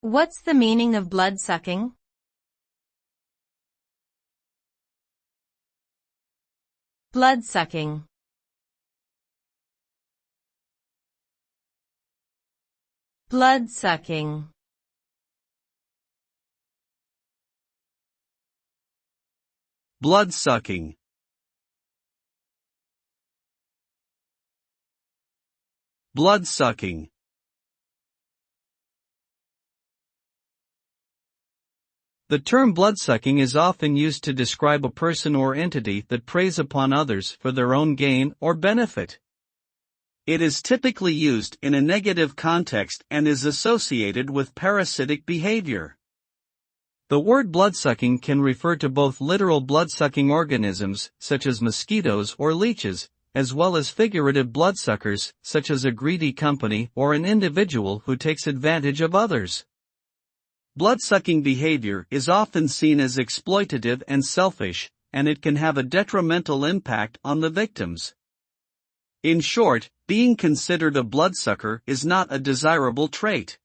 What's the meaning of bloodsucking? Bloodsucking. Bloodsucking. Bloodsucking. Bloodsucking. The term bloodsucking is often used to describe a person or entity that preys upon others for their own gain or benefit. It is typically used in a negative context and is associated with parasitic behavior. The word bloodsucking can refer to both literal blood-sucking organisms, such as mosquitoes or leeches, as well as figurative bloodsuckers, such as a greedy company or an individual who takes advantage of others. Bloodsucking behavior is often seen as exploitative and selfish, and it can have a detrimental impact on the victims. In short, being considered a bloodsucker is not a desirable trait.